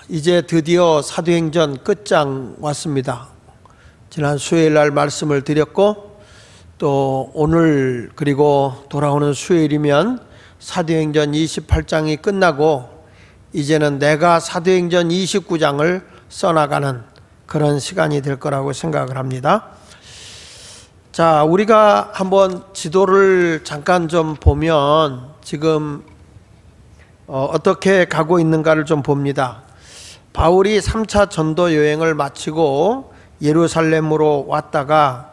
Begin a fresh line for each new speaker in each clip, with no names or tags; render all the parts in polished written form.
이제 드디어 사도행전 끝장 왔습니다. 지난 수요일 날 말씀을 드렸고 또 오늘 그리고 돌아오는 수요일이면 사도행전 28장이 끝나고 이제는 내가 사도행전 29장을 써나가는 그런 시간이 될 거라고 생각을 합니다. 자, 우리가 한번 지도를 잠깐 좀 보면 지금 어떻게 가고 있는가를 좀 봅니다. 바울이 3차 전도 여행을 마치고 예루살렘으로 왔다가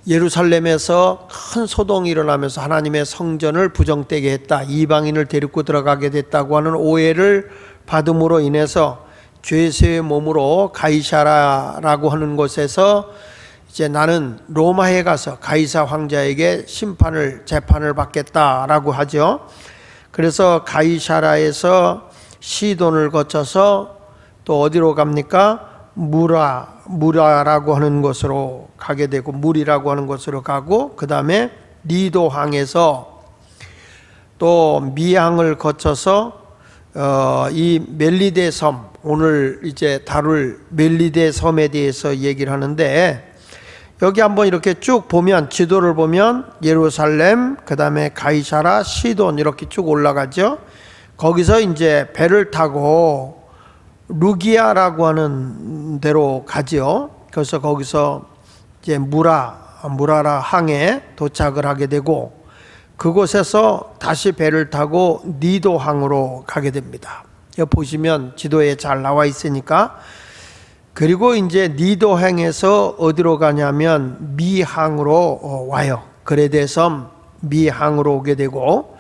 예루살렘에서 큰 소동이 일어나면서 하나님의 성전을 부정되게 했다, 이방인을 데리고 들어가게 됐다고 하는 오해를 받음으로 인해서 죄수의 몸으로 가이사라라고 하는 곳에서 이제 나는 로마에 가서 가이사 황제에게 재판을 받겠다라고 하죠. 그래서 가이사라에서 시돈을 거쳐서 또 어디로 갑니까? 무라라고 하는 곳으로 가게 되고, 물이라고 하는 곳으로 가고, 그 다음에 리도항에서 또 미항을 거쳐서 이 멜리데 섬, 오늘 이제 다룰 멜리데 섬에 대해서 얘기를 하는데, 여기 한번 이렇게 쭉 보면, 지도를 보면 예루살렘, 그 다음에 가이사라, 시돈 이렇게 쭉 올라가죠. 거기서 이제 배를 타고 루기아라고 하는 데로 가죠. 그래서 거기서 이제 무라라 항에 도착을 하게 되고, 그곳에서 다시 배를 타고 니도항으로 가게 됩니다. 여기 보시면 지도에 잘 나와 있으니까. 그리고 이제 니도항에서 어디로 가냐면 미항으로 와요. 그레데 섬 미항으로 오게 되고,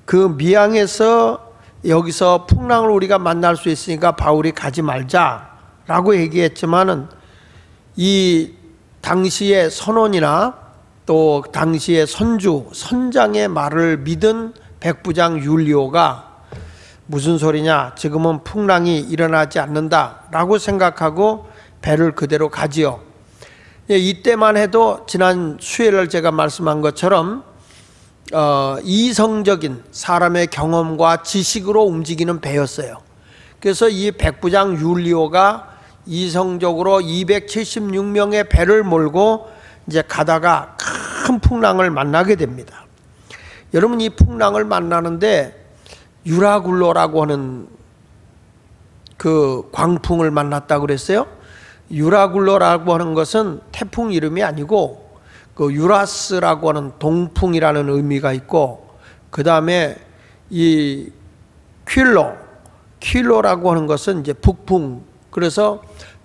그 미항에서 여기서 풍랑을 우리가 만날 수 있으니까 바울이 가지 말자라고 얘기했지만은, 이 당시의 선원이나 또 당시의 선장의 말을 믿은 백부장 율리오가 무슨 소리냐, 지금은 풍랑이 일어나지 않는다라고 생각하고 배를 그대로 가지요. 이때만 해도 지난 수요일 제가 말씀한 것처럼 이성적인 사람의 경험과 지식으로 움직이는 배였어요. 그래서 이 백부장 율리오가 이성적으로 276명의 배를 몰고 이제 가다가 큰 풍랑을 만나게 됩니다. 여러분, 이 풍랑을 만나는데 유라굴로라고 하는 그 광풍을 만났다고 그랬어요. 유라굴로라고 하는 것은 태풍 이름이 아니고 그 유라스라고 하는 동풍이라는 의미가 있고, 그 다음에 이 퀼로라고 하는 것은 이제 북풍. 그래서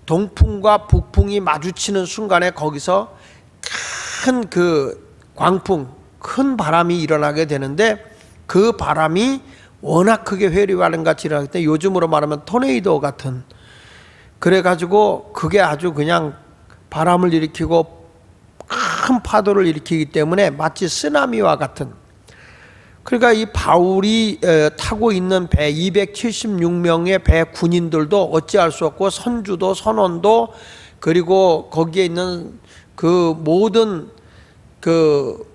동풍과 북풍이 마주치는 순간에 거기서 큰 그 광풍, 큰 바람이 일어나게 되는데, 그 바람이 워낙 크게 회류하는 같이 일어나기 때문에 요즘으로 말하면 토네이도 같은, 그래가지고 그게 아주 그냥 바람을 일으키고 큰 파도를 일으키기 때문에 마치 쓰나미와 같은. 그러니까 이 바울이 타고 있는 배 276명의 배 군인들도 어찌할 수 없고, 선주도 선원도 그리고 거기에 있는 그 모든 그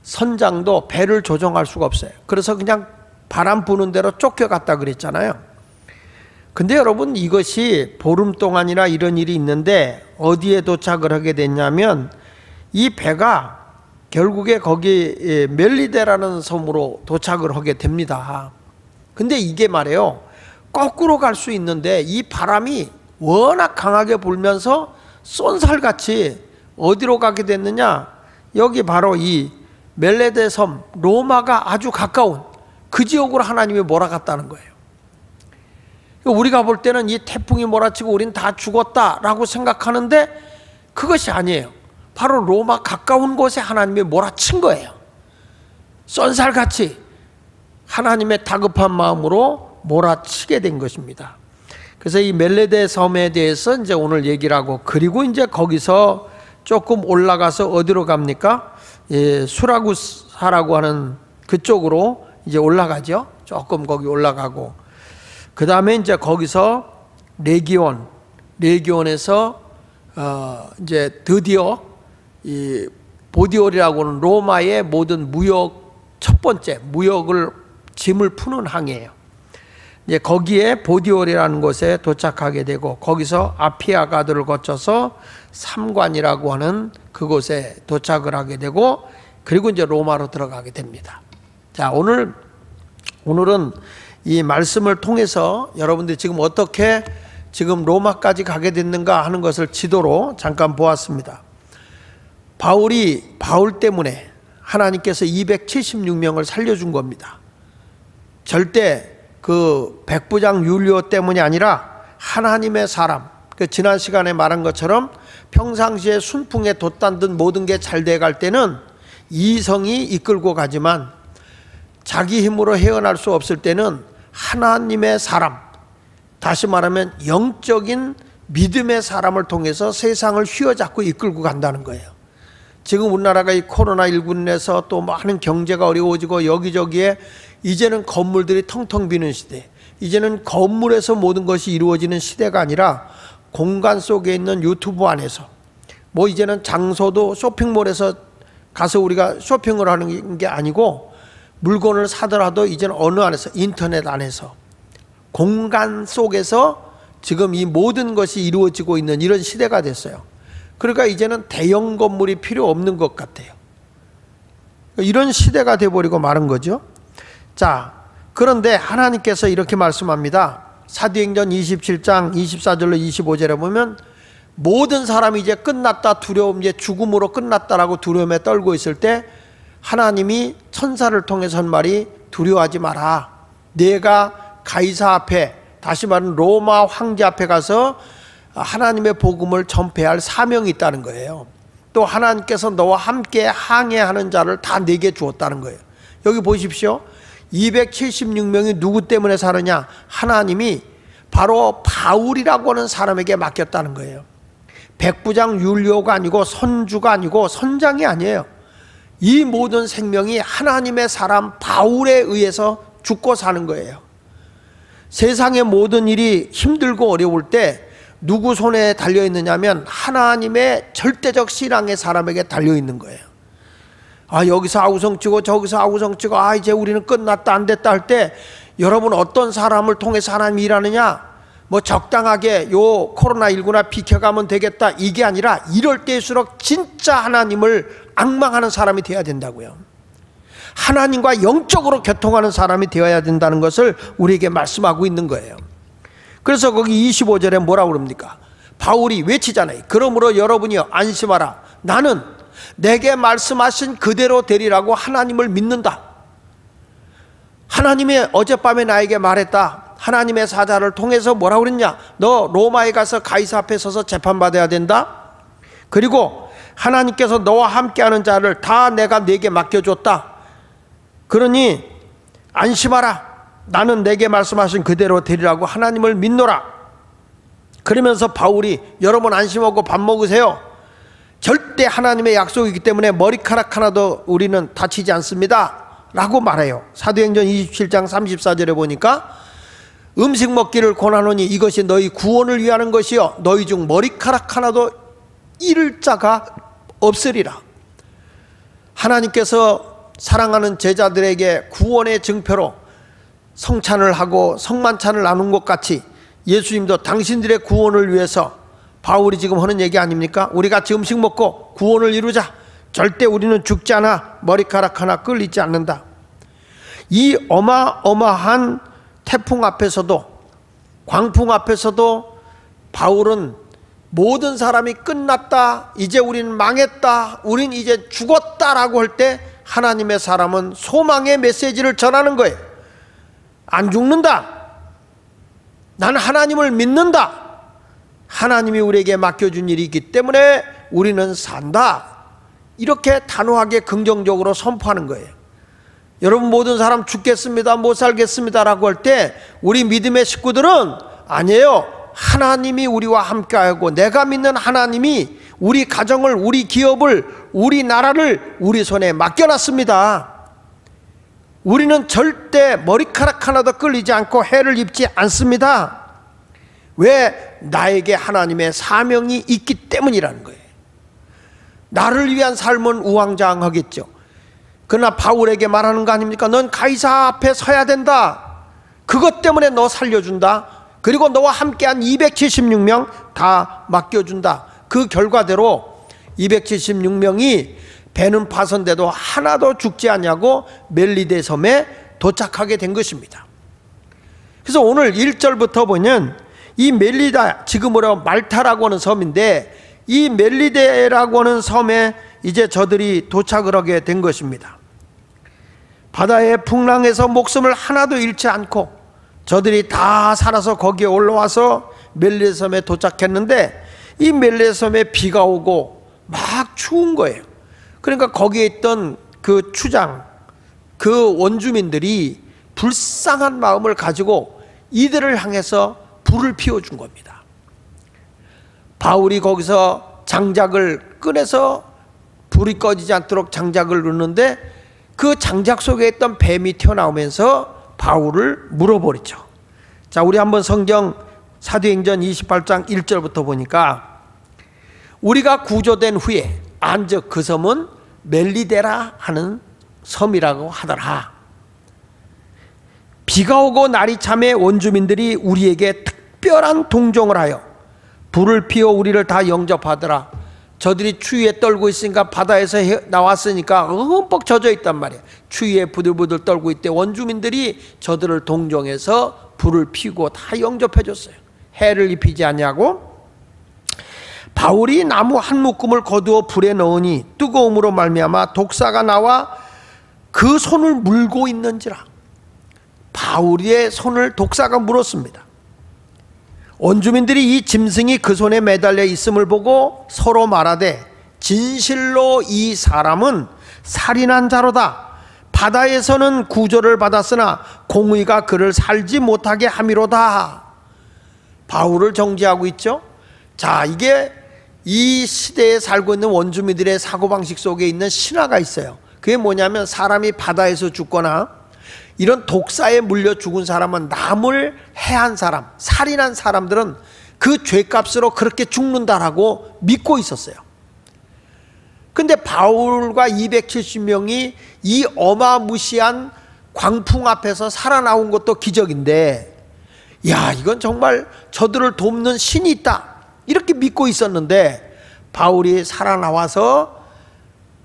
선장도 배를 조종할 수가 없어요. 그래서 그냥 바람 부는 대로 쫓겨갔다 그랬잖아요. 근데 여러분, 이것이 보름 동안이나 이런 일이 있는데 어디에 도착을 하게 됐냐면, 이 배가 결국에 거기 멜리데라는 섬으로 도착을 하게 됩니다. 근데 이게 말이에요, 거꾸로 갈 수 있는데 이 바람이 워낙 강하게 불면서 쏜살같이 어디로 가게 됐느냐, 여기 바로 이 멜리데 섬, 로마가 아주 가까운 그 지역으로 하나님이 몰아갔다는 거예요. 우리가 볼 때는 이 태풍이 몰아치고 우린 다 죽었다라고 생각하는데 그것이 아니에요. 바로 로마 가까운 곳에 하나님이 몰아친 거예요. 쏜살같이 하나님의 다급한 마음으로 몰아치게 된 것입니다. 그래서 이 멜리데 섬에 대해서 이제 오늘 얘기를 하고, 그리고 이제 거기서 조금 올라가서 어디로 갑니까? 수라구사라고 하는 그쪽으로 이제 올라가죠. 조금 거기 올라가고, 그 다음에 이제 거기서 레기온에서 이제 드디어 이 보디올이라고 하는 로마의 모든 첫 번째 무역을 짐을 푸는 항이에요. 이제 거기에 보디올이라는 곳에 도착하게 되고 거기서 아피아가드를 거쳐서 삼관이라고 하는 그곳에 도착을 하게 되고 그리고 이제 로마로 들어가게 됩니다. 자, 오늘은 이 말씀을 통해서 여러분들이 지금 어떻게 지금 로마까지 가게 됐는가 하는 것을 지도로 잠깐 보았습니다. 바울 때문에 하나님께서 276명을 살려준 겁니다. 절대 그 백부장 율리오 때문이 아니라 하나님의 사람, 지난 시간에 말한 것처럼 평상시에 순풍에 돛단 듯 모든 게 잘 돼갈 때는 이성이 이끌고 가지만 자기 힘으로 헤어날 수 없을 때는 하나님의 사람, 다시 말하면 영적인 믿음의 사람을 통해서 세상을 휘어잡고 이끌고 간다는 거예요. 지금 우리나라가 이 코로나19로 인해서 또 많은 경제가 어려워지고 여기저기에 이제는 건물들이 텅텅 비는 시대, 이제는 건물에서 모든 것이 이루어지는 시대가 아니라 공간 속에 있는 유튜브 안에서, 뭐 이제는 장소도 쇼핑몰에서 가서 우리가 쇼핑을 하는 게 아니고 물건을 사더라도 이제는 어느 안에서, 인터넷 안에서, 공간 속에서 지금 이 모든 것이 이루어지고 있는 이런 시대가 됐어요. 그러니까 이제는 대형 건물이 필요 없는 것 같아요. 이런 시대가 돼버리고 마른 거죠. 자, 그런데 하나님께서 이렇게 말씀합니다. 사도행전 27장 24절로 25절에 보면 모든 사람이 이제 끝났다, 두려움, 이제 죽음으로 끝났다라고 두려움에 떨고 있을 때 하나님이 천사를 통해서 한 말이 두려워하지 마라. 내가 가이사 앞에, 다시 말하면 로마 황제 앞에 가서 하나님의 복음을 전폐할 사명이 있다는 거예요. 또 하나님께서 너와 함께 항해하는 자를 다 내게 주었다는 거예요. 여기 보십시오. 276명이 누구 때문에 사느냐? 하나님이 바로 바울이라고 하는 사람에게 맡겼다는 거예요. 백부장 율리오가 아니고 선주가 아니고 선장이 아니에요. 이 모든 생명이 하나님의 사람 바울에 의해서 죽고 사는 거예요. 세상의 모든 일이 힘들고 어려울 때 누구 손에 달려있느냐 하면 하나님의 절대적 신앙의 사람에게 달려있는 거예요. 아, 여기서 아우성치고 저기서 아우성치고 아, 이제 우리는 끝났다 안 됐다 할 때 여러분 어떤 사람을 통해서 하나님이 일하느냐? 뭐 적당하게 요 코로나19나 비켜가면 되겠다 이게 아니라 이럴 때일수록 진짜 하나님을 앙망하는 사람이 되어야 된다고요. 하나님과 영적으로 교통하는 사람이 되어야 된다는 것을 우리에게 말씀하고 있는 거예요. 그래서 거기 25절에 뭐라고 그럽니까? 바울이 외치잖아요. 그러므로 여러분이여 안심하라. 나는 내게 말씀하신 그대로 되리라고 하나님을 믿는다. 하나님이 어젯밤에 나에게 말했다. 하나님의 사자를 통해서 뭐라고 그랬냐? 너 로마에 가서 가이사 앞에 서서 재판받아야 된다. 그리고 하나님께서 너와 함께하는 자를 다 내가 네게 맡겨줬다. 그러니 안심하라. 나는 내게 말씀하신 그대로 되리라고 하나님을 믿노라. 그러면서 바울이 여러분 안심하고 밥 먹으세요. 절대 하나님의 약속이기 때문에 머리카락 하나도 우리는 다치지 않습니다 라고 말해요. 사도행전 27장 34절에 보니까 음식 먹기를 권하노니 이것이 너희 구원을 위하는 것이요 너희 중 머리카락 하나도 잃을 자가 없으리라. 하나님께서 사랑하는 제자들에게 구원의 증표로 성찬을 하고 성만찬을 나눈 것 같이 예수님도 당신들의 구원을 위해서, 바울이 지금 하는 얘기 아닙니까? 우리 같이 음식 먹고 구원을 이루자. 절대 우리는 죽지 않아. 머리카락 하나 끌리지 않는다. 이 어마어마한 태풍 앞에서도, 광풍 앞에서도 바울은 모든 사람이 끝났다, 이제 우리는 망했다, 우린 이제 죽었다라고 할 때 하나님의 사람은 소망의 메시지를 전하는 거예요. 안 죽는다. 난 하나님을 믿는다. 하나님이 우리에게 맡겨준 일이 있기 때문에 우리는 산다. 이렇게 단호하게 긍정적으로 선포하는 거예요. 여러분 모든 사람 죽겠습니다, 못 살겠습니다 라고 할 때 우리 믿음의 식구들은 아니에요. 하나님이 우리와 함께하고 내가 믿는 하나님이 우리 가정을, 우리 기업을, 우리 나라를 우리 손에 맡겨놨습니다. 우리는 절대 머리카락 하나도 끌리지 않고 해를 입지 않습니다. 왜? 나에게 하나님의 사명이 있기 때문이라는 거예요. 나를 위한 삶은 우왕좌왕하겠죠. 그러나 바울에게 말하는 거 아닙니까? 넌 가이사 앞에 서야 된다. 그것 때문에 너 살려준다. 그리고 너와 함께한 276명 다 맡겨준다. 그 결과대로 276명이 배는 파손돼도 하나도 죽지 않냐고 멜리데 섬에 도착하게 된 것입니다. 그래서 오늘 1절부터 보면 이 멜리다, 지금으로 말타라고 하는 섬인데 이 멜리데라고 하는 섬에 이제 저들이 도착을 하게 된 것입니다. 바다의 풍랑에서 목숨을 하나도 잃지 않고 저들이 다 살아서 거기에 올라와서 멜리데 섬에 도착했는데 이 멜리데 섬에 비가 오고 막 추운 거예요. 그러니까 거기에 있던 그 추장, 그 원주민들이 불쌍한 마음을 가지고 이들을 향해서 불을 피워준 겁니다. 바울이 거기서 장작을 꺼내서 불이 꺼지지 않도록 장작을 넣는데 그 장작 속에 있던 뱀이 튀어나오면서 바울을 물어버리죠. 자, 우리 한번 성경 사도행전 28장 1절부터 보니까 우리가 구조된 후에 안즉 그 섬은 멜리데라 하는 섬이라고 하더라. 비가 오고 날이 참에 원주민들이 우리에게 특별한 동정을 하여 불을 피워 우리를 다 영접하더라. 저들이 추위에 떨고 있으니까 바다에서 나왔으니까 흠뻑 젖어 있단 말이야. 추위에 부들부들 떨고 있대. 원주민들이 저들을 동정해서 불을 피우고 다 영접해 줬어요. 해를 입히지 않냐고. 바울이 나무 한 묶음을 거두어 불에 넣으니 뜨거움으로 말미암아 독사가 나와 그 손을 물고 있는지라. 바울의 손을 독사가 물었습니다. 원주민들이 이 짐승이 그 손에 매달려 있음을 보고 서로 말하되 진실로 이 사람은 살인한 자로다. 바다에서는 구조를 받았으나 공의가 그를 살지 못하게 함이로다. 바울을 정죄하고 있죠. 자, 이게 이 시대에 살고 있는 원주민들의 사고방식 속에 있는 신화가 있어요. 그게 뭐냐면 사람이 바다에서 죽거나 이런 독사에 물려 죽은 사람은 남을 해한 사람, 살인한 사람들은 그 죄값으로 그렇게 죽는다라고 믿고 있었어요. 근데 바울과 270명이 이 어마무시한 광풍 앞에서 살아나온 것도 기적인데, 야, 이건 정말 저들을 돕는 신이 있다 이렇게 믿고 있었는데 바울이 살아나와서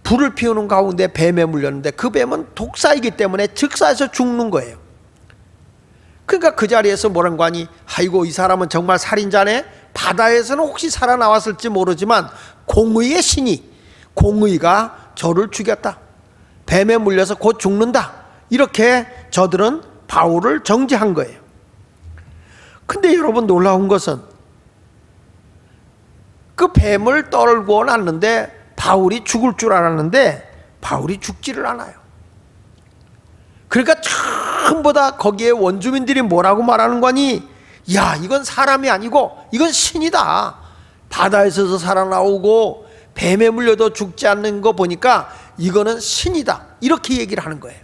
불을 피우는 가운데 뱀에 물렸는데 그 뱀은 독사이기 때문에 즉사해서 죽는 거예요. 그러니까 그 자리에서 뭐라는 거 아니? 아이고, 이 사람은 정말 살인자네. 바다에서는 혹시 살아나왔을지 모르지만 공의의 신이, 공의가 저를 죽였다. 뱀에 물려서 곧 죽는다. 이렇게 저들은 바울을 정죄한 거예요. 근데 여러분, 놀라운 것은 그 뱀을 떨고 났는데 바울이 죽을 줄 알았는데 바울이 죽지를 않아요. 그러니까 전부 다 거기에 원주민들이 뭐라고 말하는 거니? 야, 이건 사람이 아니고 이건 신이다. 바다에서 살아나오고 뱀에 물려도 죽지 않는 거 보니까 이거는 신이다. 이렇게 얘기를 하는 거예요.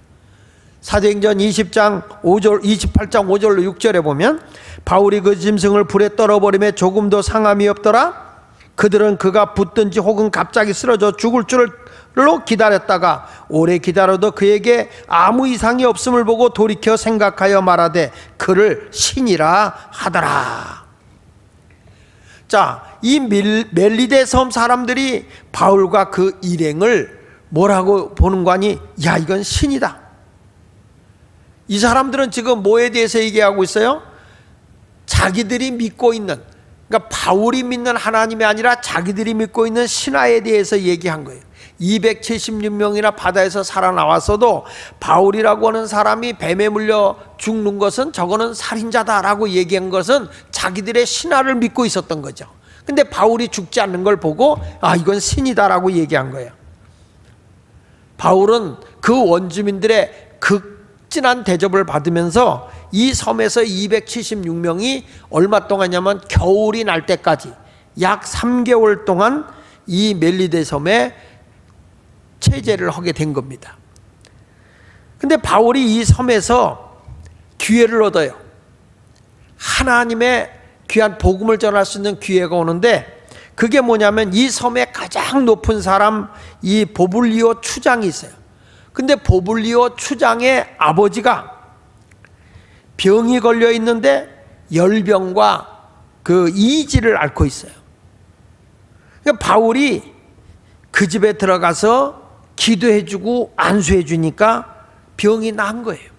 사도행전 28장 5절로 6절에 보면 바울이 그 짐승을 불에 떨어버림에 조금도 상함이 없더라. 그들은 그가 붙든지 혹은 갑자기 쓰러져 죽을 줄로 기다렸다가 오래 기다려도 그에게 아무 이상이 없음을 보고 돌이켜 생각하여 말하되 그를 신이라 하더라. 자, 이 멜리데 섬 사람들이 바울과 그 일행을 뭐라고 보는 거니? 야, 이건 신이다. 이 사람들은 지금 뭐에 대해서 얘기하고 있어요? 자기들이 믿고 있는, 그러니까 바울이 믿는 하나님이 아니라 자기들이 믿고 있는 신화에 대해서 얘기한 거예요. 276명이나 바다에서 살아나왔어도 바울이라고 하는 사람이 뱀에 물려 죽는 것은 저거는 살인자다라고 얘기한 것은 자기들의 신화를 믿고 있었던 거죠. 근데 바울이 죽지 않는 걸 보고 아, 이건 신이다라고 얘기한 거예요. 바울은 그 원주민들의 극진한 대접을 받으면서 이 섬에서 276명이 얼마 동안이냐면 겨울이 날 때까지 약 3개월 동안 이 멜리데 섬에 체제를 하게 된 겁니다. 근데 바울이 이 섬에서 기회를 얻어요. 하나님의 귀한 복음을 전할 수 있는 기회가 오는데 그게 뭐냐면 이 섬의 가장 높은 사람 이 보블리오 추장이 있어요. 근데 보블리오 추장의 아버지가 병이 걸려 있는데 열병과 그 이지를 앓고 있어요. 그러니까 바울이 그 집에 들어가서 기도해주고 안수해주니까 병이 나은 거예요.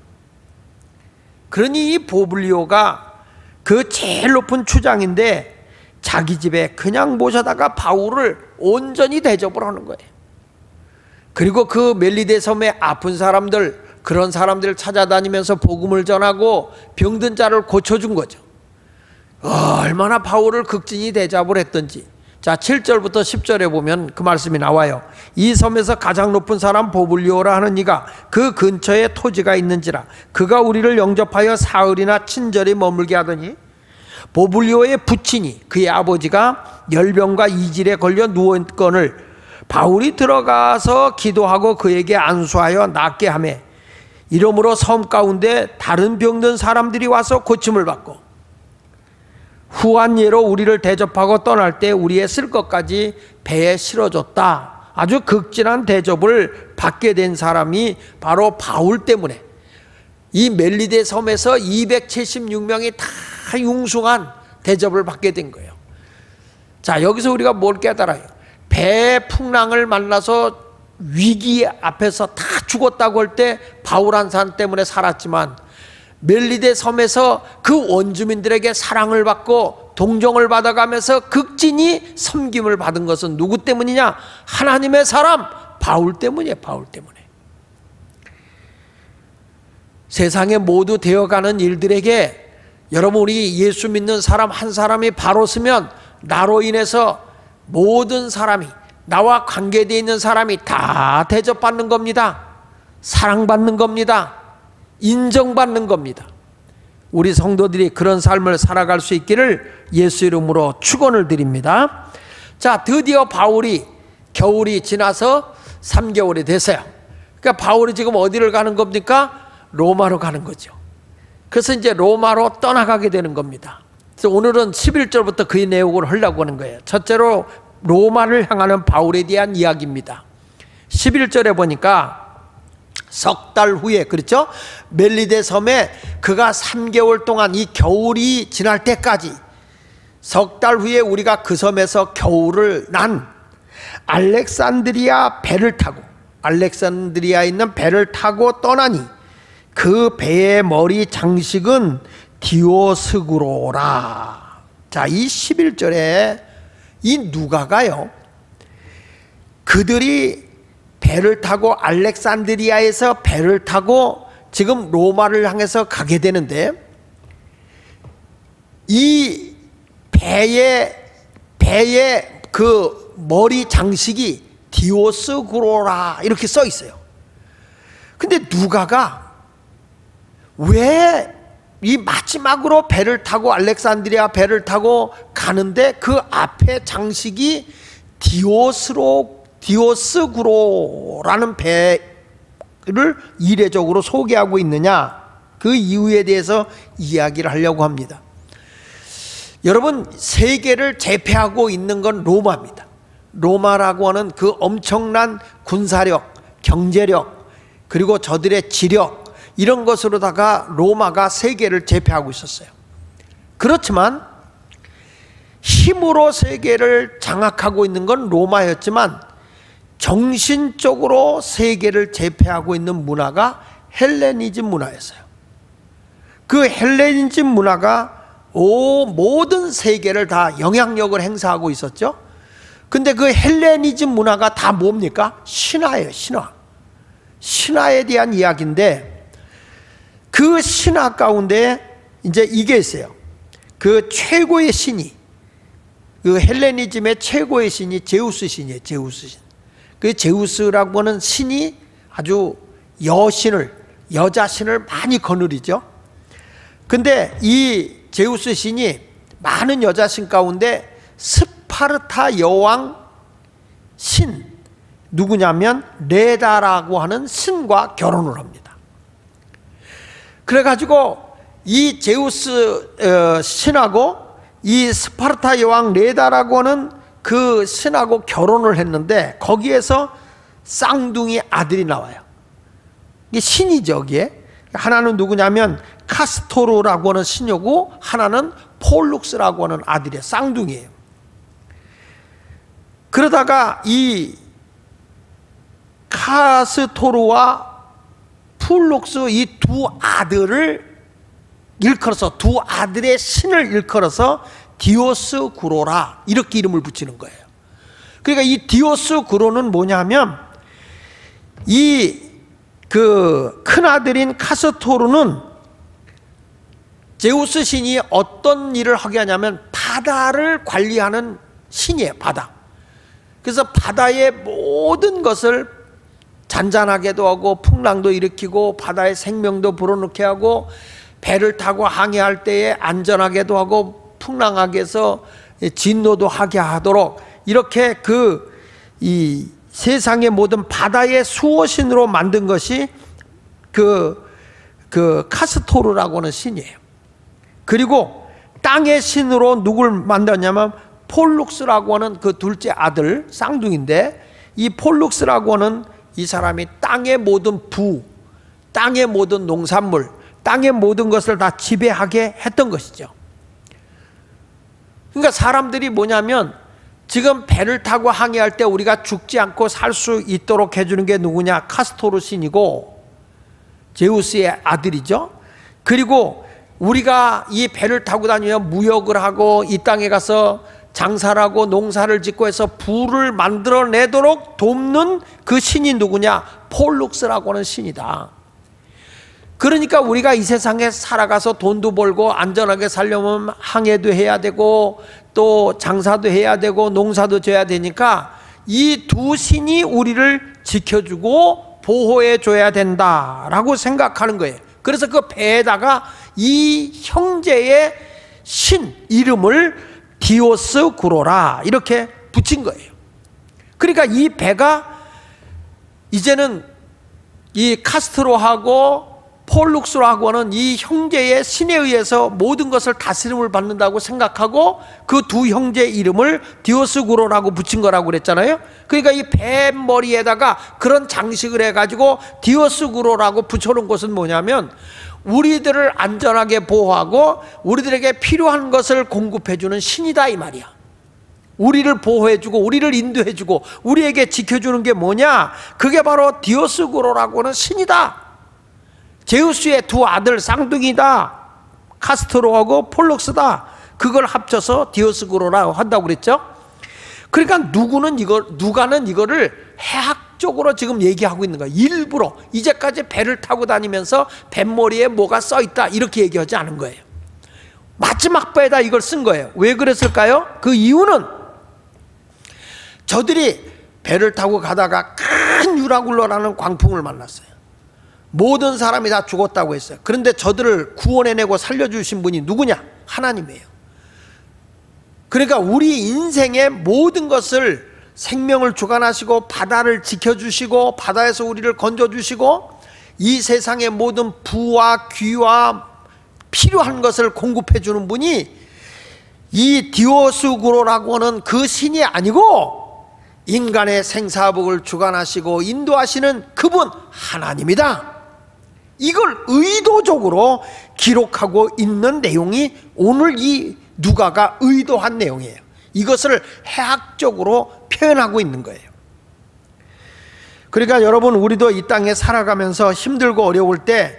그러니 이 보블리오가 그 제일 높은 추장인데 자기 집에 그냥 모셔다가 바울을 온전히 대접을 하는 거예요. 그리고 그 멜리데 섬에 아픈 사람들, 그런 사람들을 찾아다니면서 복음을 전하고 병든 자를 고쳐준 거죠. 얼마나 바울을 극진히 대접을 했던지. 자, 7절부터 10절에 보면 그 말씀이 나와요. 이 섬에서 가장 높은 사람 보블리오라 하는 이가 그 근처에 토지가 있는지라 그가 우리를 영접하여 사흘이나 친절히 머물게 하더니 보블리오의 부친이 그의 아버지가 열병과 이질에 걸려 누웠건을 바울이 들어가서 기도하고 그에게 안수하여 낫게 하며 이러므로 섬 가운데 다른 병든 사람들이 와서 고침을 받고 후한 예로 우리를 대접하고 떠날 때 우리의 쓸 것까지 배에 실어줬다. 아주 극진한 대접을 받게 된 사람이 바로 바울 때문에 이 멜리데 섬에서 276명이 다 융숭한 대접을 받게 된 거예요. 자, 여기서 우리가 뭘 깨달아요? 배 풍랑을 만나서 위기 앞에서 다 죽었다고 할 때 바울 한 사람 때문에 살았지만 멜리데 섬에서 그 원주민들에게 사랑을 받고 동정을 받아가면서 극진히 섬김을 받은 것은 누구 때문이냐? 하나님의 사람 바울 때문이에요. 바울 때문에. 세상에 모두 되어가는 일들에게 여러분, 우리 예수 믿는 사람 한 사람이 바로 서면 나로 인해서 모든 사람이, 나와 관계되어 있는 사람이 다 대접받는 겁니다. 사랑받는 겁니다. 인정받는 겁니다. 우리 성도들이 그런 삶을 살아갈 수 있기를 예수 이름으로 축원을 드립니다. 자, 드디어 바울이 겨울이 지나서 3개월이 됐어요. 그러니까 바울이 지금 어디를 가는 겁니까? 로마로 가는 거죠. 그래서 이제 로마로 떠나가게 되는 겁니다. 그래서 오늘은 11절부터 그 내용을 하려고 하는 거예요. 첫째로 로마를 향하는 바울에 대한 이야기입니다. 11절에 보니까 석 달 후에, 그렇죠? 멜리데 섬에 그가 3개월 동안 이 겨울이 지날 때까지 석 달 후에 우리가 그 섬에서 겨울을 난 알렉산드리아 배를 타고, 알렉산드리아에 있는 배를 타고 떠나니 그 배의 머리 장식은 디오스구로라. 자, 이 11절에 이 누가가요, 그들이 배를 타고 알렉산드리아에서 배를 타고 지금 로마를 향해서 가게 되는데 이 배의 그 머리 장식이 디오스구로라 이렇게 써 있어요. 근데 누가가 왜 이 마지막으로 배를 타고 알렉산드리아 배를 타고 가는데 그 앞에 장식이 디오스구로라는 배를 이례적으로 소개하고 있느냐, 그 이유에 대해서 이야기를 하려고 합니다. 여러분, 세계를 제패하고 있는 건 로마입니다. 로마라고 하는 그 엄청난 군사력, 경제력, 그리고 저들의 지력, 이런 것으로다가 로마가 세계를 제패하고 있었어요. 그렇지만 힘으로 세계를 장악하고 있는 건 로마였지만 정신적으로 세계를 제패하고 있는 문화가 헬레니즘 문화였어요. 그 헬레니즘 문화가 모든 세계를 다 영향력을 행사하고 있었죠. 근데 그 헬레니즘 문화가 다 뭡니까? 신화예요, 신화. 신화에 대한 이야기인데 그 신화 가운데 이제 이게 있어요. 그 최고의 신이, 그 헬레니즘의 최고의 신이 제우스 신이에요. 제우스 신. 그 제우스라고 하는 신이 아주 여자 신을 많이 거느리죠. 근데 이 제우스 신이 많은 여자 신 가운데 스파르타 여왕 신, 누구냐면 레다라고 하는 신과 결혼을 합니다. 그래가지고 이 제우스 신하고 이 스파르타 여왕 레다라고 하는 그 신하고 결혼을 했는데 거기에서 쌍둥이 아들이 나와요. 이게 신이죠, 여기에. 하나는 누구냐면 카스토르라고 하는 신녀고 하나는 폴룩스라고 하는 아들이에요. 쌍둥이에요. 그러다가 이 카스토르와 폴룩스 이 두 아들을 일컬어서, 두 아들의 신을 일컬어서 디오스구로라 이렇게 이름을 붙이는 거예요. 그러니까 이 디오스구로는 뭐냐면 이 그 큰아들인 카스토르는 제우스 신이 어떤 일을 하게 하냐면 바다를 관리하는 신이에요. 바다. 그래서 바다의 모든 것을 잔잔하게도 하고 풍랑도 일으키고 바다의 생명도 불어넣게 하고 배를 타고 항해할 때에 안전하게도 하고 풍랑하게 해서 진노도 하게 하도록 이렇게 이 세상의 모든 바다의 수호신으로 만든 것이 그 카스토르라고 하는 신이에요. 그리고 땅의 신으로 누굴 만들었냐면 폴룩스라고 하는 그 둘째 아들 쌍둥이인데, 이 폴룩스라고 하는 이 사람이 땅의 모든 부, 땅의 모든 농산물, 땅의 모든 것을 다 지배하게 했던 것이죠. 그러니까 사람들이 뭐냐면 지금 배를 타고 항해할 때 우리가 죽지 않고 살 수 있도록 해주는 게 누구냐? 카스토르 신이고 제우스의 아들이죠. 그리고 우리가 이 배를 타고 다니면 무역을 하고 이 땅에 가서 장사를 하고 농사를 짓고 해서 부를 만들어내도록 돕는 그 신이 누구냐? 폴룩스라고 하는 신이다. 그러니까 우리가 이 세상에 살아가서 돈도 벌고 안전하게 살려면 항해도 해야 되고 또 장사도 해야 되고 농사도 져야 되니까 이 두 신이 우리를 지켜주고 보호해 줘야 된다라고 생각하는 거예요. 그래서 그 배에다가 이 형제의 신 이름을 디오스구로라 이렇게 붙인 거예요. 그러니까 이 배가 이제는 이 카스트로하고 폴룩스라고 하는 이 형제의 신에 의해서 모든 것을 다스림을 받는다고 생각하고 그 두 형제의 이름을 디오스구로라고 붙인 거라고 그랬잖아요. 그러니까 이 뱃머리에다가 그런 장식을 해가지고 디오스구로라고 붙여놓은 것은 뭐냐면 우리들을 안전하게 보호하고 우리들에게 필요한 것을 공급해주는 신이다 이 말이야. 우리를 보호해주고 우리를 인도해주고 우리에게 지켜주는 게 뭐냐? 그게 바로 디오스구로라고 하는 신이다. 제우스의 두 아들 쌍둥이다. 카스토로하고 폴룩스다. 그걸 합쳐서 디오스구로라고 한다고 그랬죠. 그러니까 누가는 이거를 해학적으로 지금 얘기하고 있는 거예요. 일부러 이제까지 배를 타고 다니면서 뱃머리에 뭐가 써있다 이렇게 얘기하지 않은 거예요. 마지막 배에다 이걸 쓴 거예요. 왜 그랬을까요? 그 이유는 저들이 배를 타고 가다가 큰 유라굴로라는 광풍을 만났어요. 모든 사람이 다 죽었다고 했어요. 그런데 저들을 구원해내고 살려주신 분이 누구냐? 하나님이에요. 그러니까 우리 인생의 모든 것을 생명을 주관하시고 바다를 지켜주시고 바다에서 우리를 건져주시고 이 세상의 모든 부와 귀와 필요한 것을 공급해주는 분이 이 디오스구로라고 하는 그 신이 아니고 인간의 생사복을 주관하시고 인도하시는 그분 하나님이다. 이걸 의도적으로 기록하고 있는 내용이 오늘 이 누가가 의도한 내용이에요. 이것을 해학적으로 표현하고 있는 거예요. 그러니까 여러분, 우리도 이 땅에 살아가면서 힘들고 어려울 때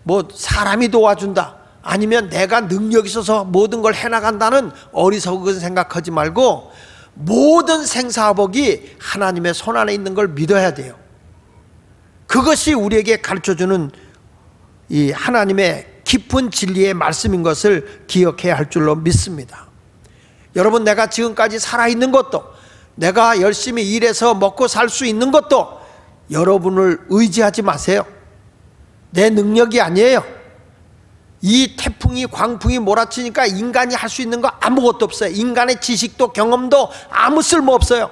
뭐 사람이 도와준다 아니면 내가 능력이 있어서 모든 걸 해나간다는 어리석은 생각하지 말고 모든 생사복이 하나님의 손안에 있는 걸 믿어야 돼요. 그것이 우리에게 가르쳐주는 이 하나님의 깊은 진리의 말씀인 것을 기억해야 할 줄로 믿습니다. 여러분, 내가 지금까지 살아있는 것도 내가 열심히 일해서 먹고 살 수 있는 것도 여러분을 의지하지 마세요. 내 능력이 아니에요. 이 태풍이 광풍이 몰아치니까 인간이 할 수 있는 거 아무것도 없어요. 인간의 지식도 경험도 아무 쓸모 없어요.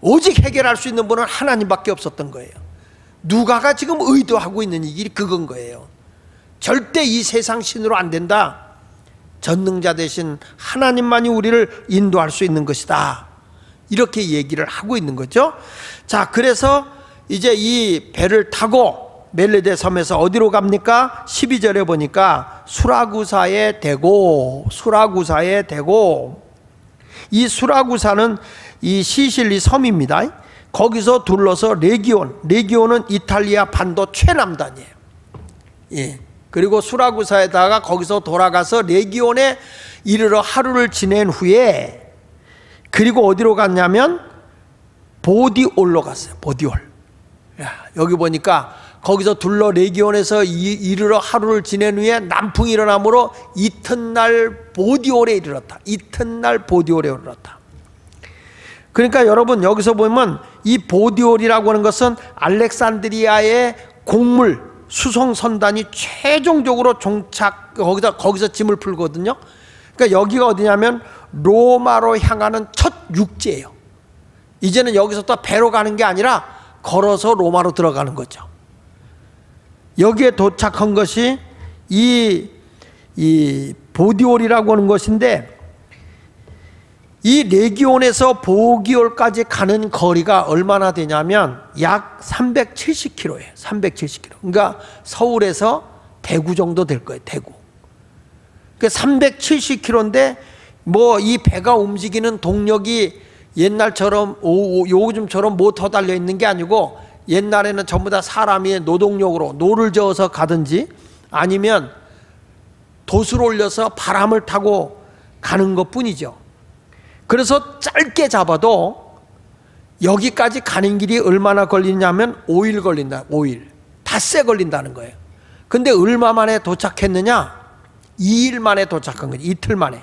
오직 해결할 수 있는 분은 하나님밖에 없었던 거예요. 누가가 지금 의도하고 있는 일이 그건 거예요. 절대 이 세상 신으로 안 된다. 전능자 되신 하나님만이 우리를 인도할 수 있는 것이다. 이렇게 얘기를 하고 있는 거죠. 자, 그래서 이제 이 배를 타고 멜리데 섬에서 어디로 갑니까? 12절에 보니까 수라구사에 대고, 수라구사에 대고, 이 수라구사는 이 시실리 섬입니다. 거기서 둘러서 레기온은 이탈리아 반도 최남단이에요. 예. 그리고 수라구사에다가 거기서 돌아가서 레기온에 이르러 하루를 지낸 후에, 그리고 어디로 갔냐면 보디올로 갔어요. 보디올. 야, 여기 보니까 거기서 둘러 레기온에서 이르러 하루를 지낸 후에 남풍이 일어나므로 이튿날 보디올에 이르렀다. 이튿날 보디올에 이르렀다. 그러니까 여러분 여기서 보면 이 보디올이라고 하는 것은 알렉산드리아의 곡물 수송 선단이 최종적으로 거기서 짐을 풀거든요. 그러니까 여기가 어디냐면 로마로 향하는 첫 육지예요. 이제는 여기서 또 배로 가는 게 아니라 걸어서 로마로 들어가는 거죠. 여기에 도착한 것이 이 보디올이라고 하는 것인데, 이 레기온에서 보기올까지 가는 거리가 얼마나 되냐면 약 370km예요. 370km. 그러니까 서울에서 대구 정도 될 거예요. 대구. 그러니까 370km인데 뭐 이 배가 움직이는 동력이 옛날처럼 요즘처럼 모터 달려 있는 게 아니고, 옛날에는 전부 다 사람이 노동력으로 노를 저어서 가든지 아니면 돛을 올려서 바람을 타고 가는 것 뿐이죠. 그래서 짧게 잡아도 여기까지 가는 길이 얼마나 걸리냐면 5일 걸린다. 5일. 닷새 걸린다는 거예요. 근데 얼마 만에 도착했느냐? 2일 만에 도착한 거죠. 이틀 만에.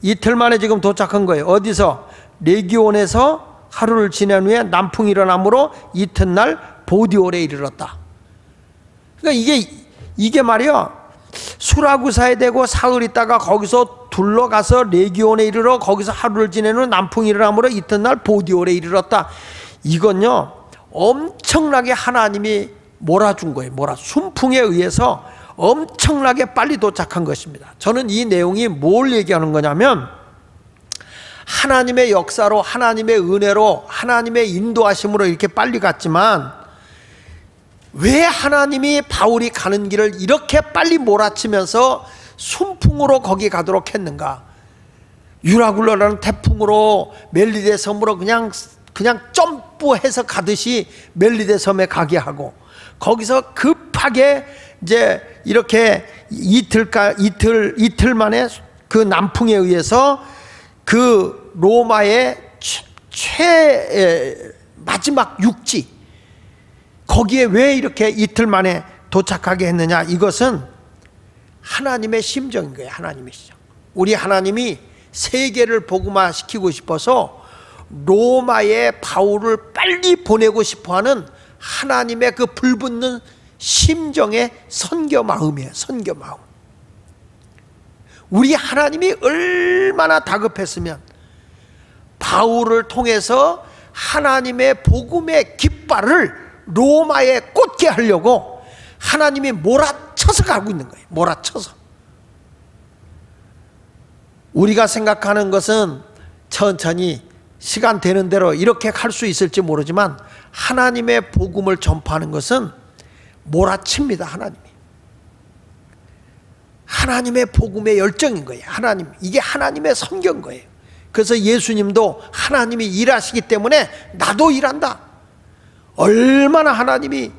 이틀 만에 지금 도착한 거예요. 어디서? 레기온에서 하루를 지낸 후에 남풍이 일어나므로 이튿날 보디올에 이르렀다. 그러니까 이게 말이야, 수라구사에 대고 사흘 있다가 거기서 둘러가서 레기온에 이르러 거기서 하루를 지낸 후 남풍이 일어나므로 이튿날 보디올에 이르렀다. 이건요 엄청나게 하나님이 몰아준 거예요. 순풍에 의해서 엄청나게 빨리 도착한 것입니다. 저는 이 내용이 뭘 얘기하는 거냐면, 하나님의 역사로, 하나님의 은혜로, 하나님의 인도하심으로 이렇게 빨리 갔지만 왜 하나님이 바울이 가는 길을 이렇게 빨리 몰아치면서 순풍으로 거기 가도록 했는가? 유라굴로라는 태풍으로 멜리데 섬으로 그냥 점프해서 가듯이 멜리데 섬에 가게 하고, 거기서 급하게 이제 이렇게 이틀 만에 그 남풍에 의해서 그 로마의 마지막 육지, 거기에 왜 이렇게 이틀 만에 도착하게 했느냐? 이것은 하나님의 심정인 거예요. 하나님의 심정. 우리 하나님이 세계를 복음화 시키고 싶어서 로마에 바울을 빨리 보내고 싶어하는 하나님의 그 불붙는 심정의 선교 마음이에요. 선교 마음. 우리 하나님이 얼마나 다급했으면 바울을 통해서 하나님의 복음의 깃발을 로마에 꽂게 하려고 하나님이 몰아쳐서 가고 있는 거예요. 몰아쳐서. 우리가 생각하는 것은 천천히 시간 되는 대로 이렇게 갈 수 있을지 모르지만, 하나님의 복음을 전파하는 것은 몰아칩니다. 하나님의 복음의 열정인 거예요. 이게 하나님의 선교인 거예요. 그래서 예수님도 하나님이 일하시기 때문에 나도 일한다. 얼마나 하나님이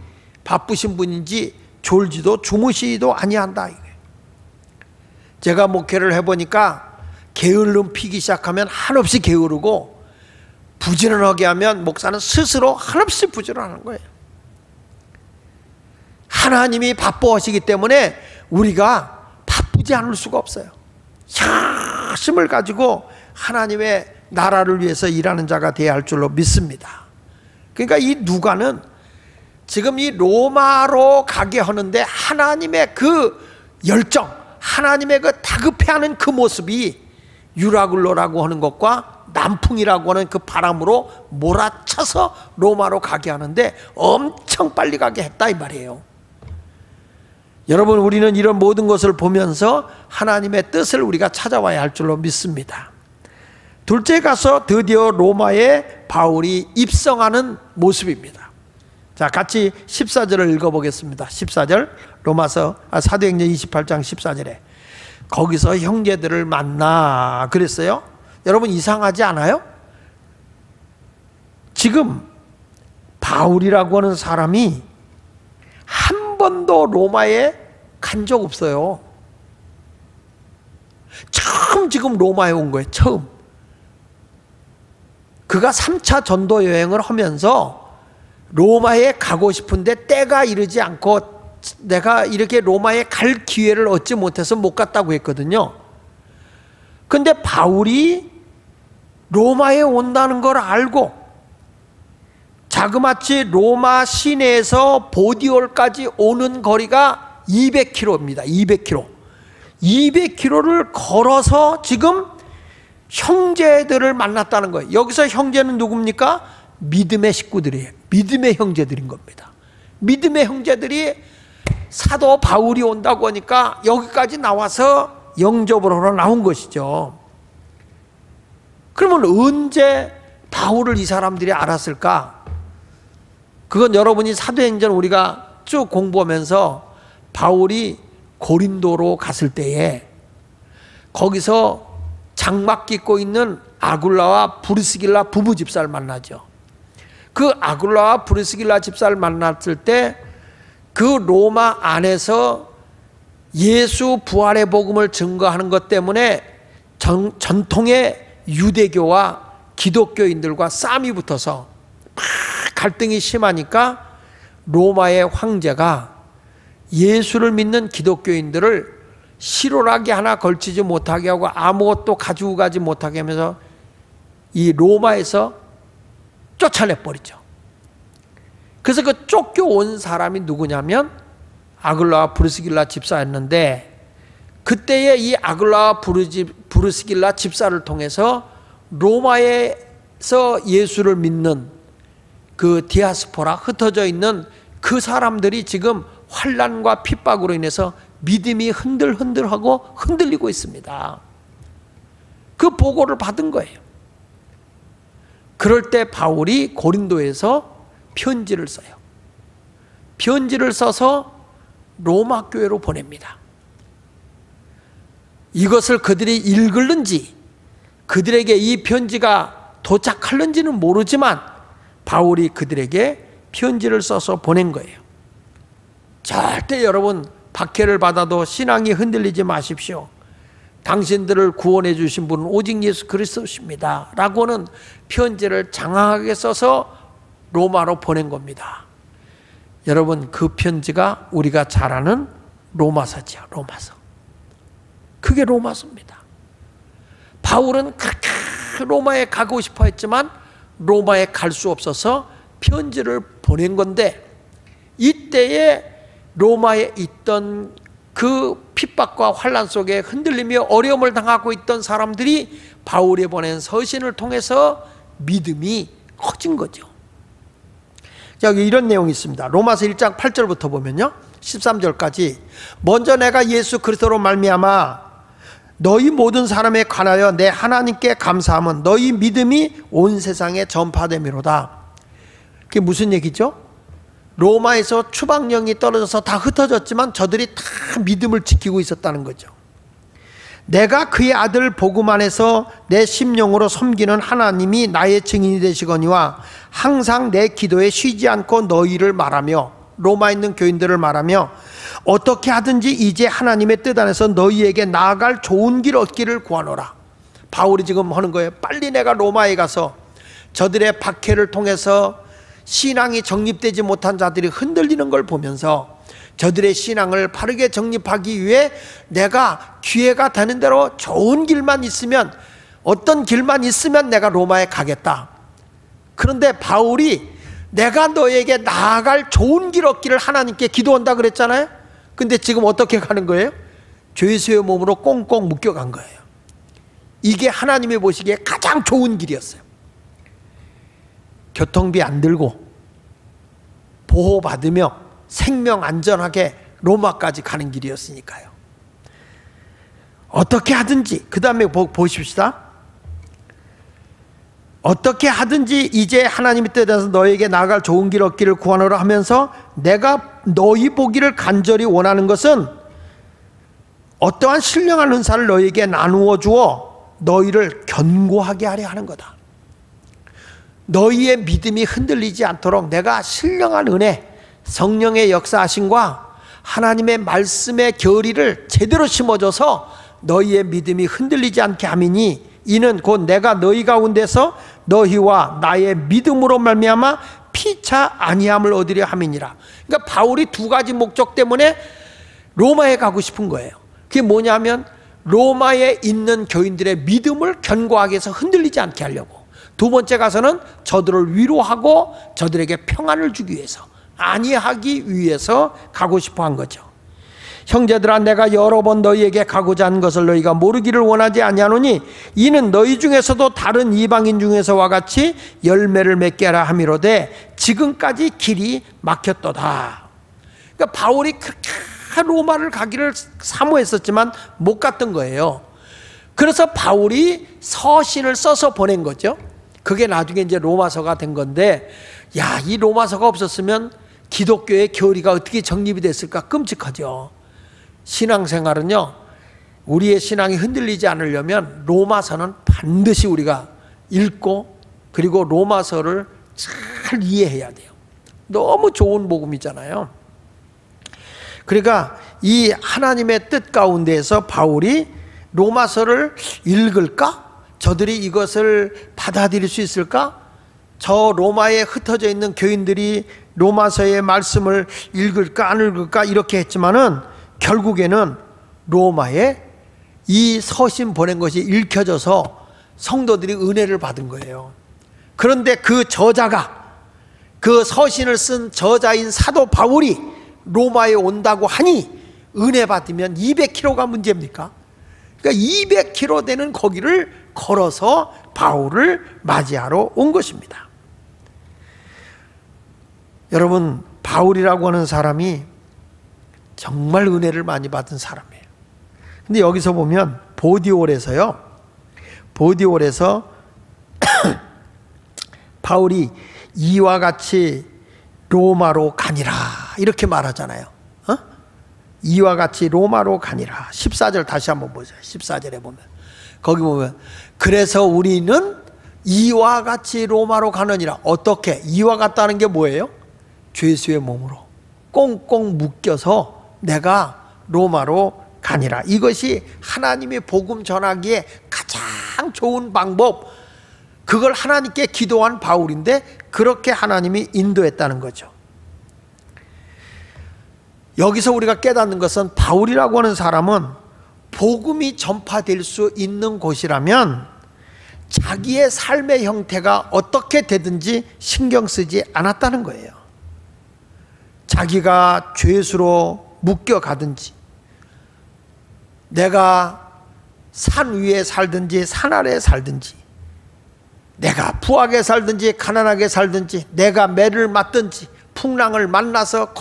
바쁘신 분인지 졸지도 주무시지도 아니한다. 제가 목회를 해보니까 게으름 피기 시작하면 한없이 게으르고, 부지런하게 하면 목사는 스스로 한없이 부지런하는 거예요. 하나님이 바빠하시기 때문에 우리가 바쁘지 않을 수가 없어요. 힘을 가지고 하나님의 나라를 위해서 일하는 자가 되어야 할 줄로 믿습니다. 그러니까 이 누가는 지금 이 로마로 가게 하는데 하나님의 그 열정, 하나님의 그 다급해하는 그 모습이 유라굴로라고 하는 것과 남풍이라고 하는 그 바람으로 몰아쳐서 로마로 가게 하는데 엄청 빨리 가게 했다 이 말이에요. 여러분, 우리는 이런 모든 것을 보면서 하나님의 뜻을 우리가 찾아와야 할 줄로 믿습니다. 둘째 가서 드디어 로마에 바울이 입성하는 모습입니다. 자, 같이 14절을 읽어보겠습니다. 14절 로마서 사도행전 28장 14절에 거기서 형제들을 만나 그랬어요. 여러분 이상하지 않아요? 지금 바울이라고 하는 사람이 한 번도 로마에 간 적 없어요. 처음 지금 로마에 온 거예요. 처음. 그가 3차 전도 여행을 하면서 로마에 가고 싶은데 때가 이르지 않고 내가 이렇게 로마에 갈 기회를 얻지 못해서 못 갔다고 했거든요. 근데 바울이 로마에 온다는 걸 알고 자그마치 로마 시내에서 보디올까지 오는 거리가 200km입니다. 200km. 200km를 걸어서 지금 형제들을 만났다는 거예요. 여기서 형제는 누굽니까? 믿음의 식구들이에요. 믿음의 형제들인 겁니다. 믿음의 형제들이 사도 바울이 온다고 하니까 여기까지 나와서 영접을 하러 나온 것이죠. 그러면 언제 바울을 이 사람들이 알았을까? 그건 여러분이 사도행전 우리가 쭉 공부하면서 바울이 고린도로 갔을 때에 거기서 장막 깃고 있는 아굴라와 브리스길라 부부 집사를 만나죠. 그 아굴라와 브리스길라 집사를 만났을 때 그 로마 안에서 예수 부활의 복음을 증거하는 것 때문에 전통의 유대교와 기독교인들과 싸움이 붙어서 막 갈등이 심하니까 로마의 황제가 예수를 믿는 기독교인들을 실오라기 하나 걸치지 못하게 하고 아무것도 가지고 가지 못하게 하면서 이 로마에서 쫓아내버리죠. 그래서 그 쫓겨온 사람이 누구냐면 아굴라와 브리스길라 집사였는데 그때에 이 아굴라와 브리스길라 집사를 통해서 로마에서 예수를 믿는 그 디아스포라 흩어져 있는 그 사람들이 지금 환난과 핍박으로 인해서 믿음이 흔들흔들하고 흔들리고 있습니다. 그 보고를 받은 거예요. 그럴 때 바울이 고린도에서 편지를 써요. 편지를 써서 로마 교회로 보냅니다. 이것을 그들이 읽을는지 그들에게 이 편지가 도착할는지는 모르지만 바울이 그들에게 편지를 써서 보낸 거예요. 절대 여러분 박해를 받아도 신앙이 흔들리지 마십시오. 당신들을 구원해 주신 분은 오직 예수 그리스도십니다 라고는 편지를 장황하게 써서 로마로 보낸 겁니다. 여러분 그 편지가 우리가 잘 아는 로마서지요. 로마서. 그게 로마서입니다. 바울은 그렇게 로마에 가고 싶어 했지만 로마에 갈 수 없어서 편지를 보낸 건데 이때에 로마에 있던 그 핍박과 환난 속에 흔들리며 어려움을 당하고 있던 사람들이 바울이 보낸 서신을 통해서 믿음이 커진 거죠. 여기 이런 내용이 있습니다. 로마서 1장 8절부터 보면요 13절까지 먼저 내가 예수 그리스도로 말미암아 너희 모든 사람에 관하여 내 하나님께 감사함은 너희 믿음이 온 세상에 전파됨이로다. 그게 무슨 얘기죠? 로마에서 추방령이 떨어져서 다 흩어졌지만 저들이 다 믿음을 지키고 있었다는 거죠. 내가 그의 아들 복음 안에서 내 심령으로 섬기는 하나님이 나의 증인이 되시거니와 항상 내 기도에 쉬지 않고 너희를 말하며 로마에 있는 교인들을 말하며 어떻게 하든지 이제 하나님의 뜻 안에서 너희에게 나아갈 좋은 길 얻기를 구하노라. 바울이 지금 하는 거예요. 빨리 내가 로마에 가서 저들의 박해를 통해서 신앙이 정립되지 못한 자들이 흔들리는 걸 보면서 저들의 신앙을 바르게 정립하기 위해 내가 기회가 되는 대로 좋은 길만 있으면 어떤 길만 있으면 내가 로마에 가겠다. 그런데 바울이 내가 너에게 나아갈 좋은 길 얻기를 하나님께 기도한다 그랬잖아요. 근데 지금 어떻게 가는 거예요? 죄수의 몸으로 꽁꽁 묶여간 거예요. 이게 하나님이 보시기에 가장 좋은 길이었어요. 교통비 안 들고 보호받으며 생명 안전하게 로마까지 가는 길이었으니까요. 어떻게 하든지 그 다음에 보십시다. 어떻게 하든지 이제 하나님의 뜻에서 너에게 나아갈 좋은 길 얻기를 구하노라 하면서 내가 너희 보기를 간절히 원하는 것은 어떠한 신령한 은사를 너희에게 나누어 주어 너희를 견고하게 하려 하는 거다. 너희의 믿음이 흔들리지 않도록 내가 신령한 은혜, 성령의 역사하심과 하나님의 말씀의 결의를 제대로 심어줘서 너희의 믿음이 흔들리지 않게 함이니 이는 곧 내가 너희 가운데서 너희와 나의 믿음으로 말미암아 피차 아니함을 얻으려 함이니라. 그러니까 바울이 두 가지 목적 때문에 로마에 가고 싶은 거예요. 그게 뭐냐면 로마에 있는 교인들의 믿음을 견고하게 해서 흔들리지 않게 하려고, 두 번째 가서는 저들을 위로하고 저들에게 평안을 주기 위해서, 안위하기 위해서 가고 싶어 한 거죠. 형제들아, 내가 여러 번 너희에게 가고자 하는 것을 너희가 모르기를 원하지 아니하노니 이는 너희 중에서도 다른 이방인 중에서와 같이 열매를 맺게 하라 함이로되 지금까지 길이 막혔도다. 그러니까 바울이 그렇게 로마를 가기를 사모했었지만 못 갔던 거예요. 그래서 바울이 서신을 써서 보낸 거죠. 그게 나중에 이제 로마서가 된 건데, 야, 이 로마서가 없었으면 기독교의 교리가 어떻게 정립이 됐을까 끔찍하죠. 신앙생활은요, 우리의 신앙이 흔들리지 않으려면 로마서는 반드시 우리가 읽고 그리고 로마서를 잘 이해해야 돼요. 너무 좋은 복음이잖아요. 그러니까 이 하나님의 뜻 가운데에서 바울이 로마서를 읽을까? 저들이 이것을 받아들일 수 있을까? 저 로마에 흩어져 있는 교인들이 로마서의 말씀을 읽을까 안 읽을까 이렇게 했지만은 결국에는 로마에 이 서신 보낸 것이 읽혀져서 성도들이 은혜를 받은 거예요. 그런데 그 저자가, 그 서신을 쓴 저자인 사도 바울이 로마에 온다고 하니 은혜 받으면 200km가 문제입니까? 그러니까 200km 되는 거기를 걸어서 바울을 맞이하러 온 것입니다. 여러분, 바울이라고 하는 사람이 정말 은혜를 많이 받은 사람이에요. 근데 여기서 보면 보디올에서 바울이 이와 같이 로마로 가니라 이렇게 말하잖아요. 이와 같이 로마로 가니라. 14절 다시 한번 보세요. 14절에 보면, 거기 보면 그래서 우리는 이와 같이 로마로 가느니라. 어떻게? 이와 같다는 게 뭐예요? 죄수의 몸으로 꽁꽁 묶여서 내가 로마로 가니라. 이것이 하나님의 복음 전하기에 가장 좋은 방법, 그걸 하나님께 기도한 바울인데 그렇게 하나님이 인도했다는 거죠. 여기서 우리가 깨닫는 것은 바울이라고 하는 사람은 복음이 전파될 수 있는 곳이라면 자기의 삶의 형태가 어떻게 되든지 신경 쓰지 않았다는 거예요. 자기가 죄수로 묶여가든지, 내가 산 위에 살든지 산 아래에 살든지, 내가 부하게 살든지 가난하게 살든지, 내가 매를 맞든지 풍랑을 만나서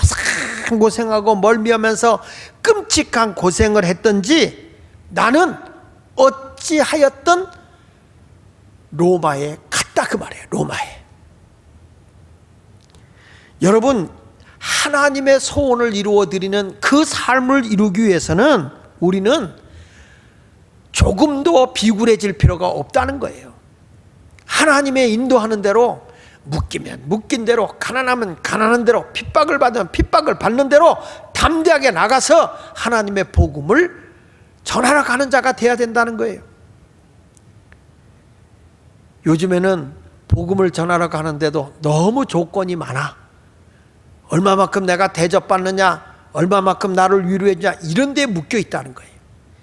고생하고 멀미하면서 끔찍한 고생을 했든지 나는 어찌하였든 로마에 갔다, 그 말이에요. 로마에. 여러분, 하나님의 소원을 이루어드리는 그 삶을 이루기 위해서는 우리는 조금도 비굴해질 필요가 없다는 거예요. 하나님의 인도하는 대로, 묶이면 묶인 대로, 가난하면 가난한 대로, 핍박을 받으면 핍박을 받는 대로 담대하게 나가서 하나님의 복음을 전하러 가는 자가 돼야 된다는 거예요. 요즘에는 복음을 전하러 가는데도 너무 조건이 많아. 얼마만큼 내가 대접받느냐, 얼마만큼 나를 위로해주냐, 이런 데에 묶여 있다는 거예요.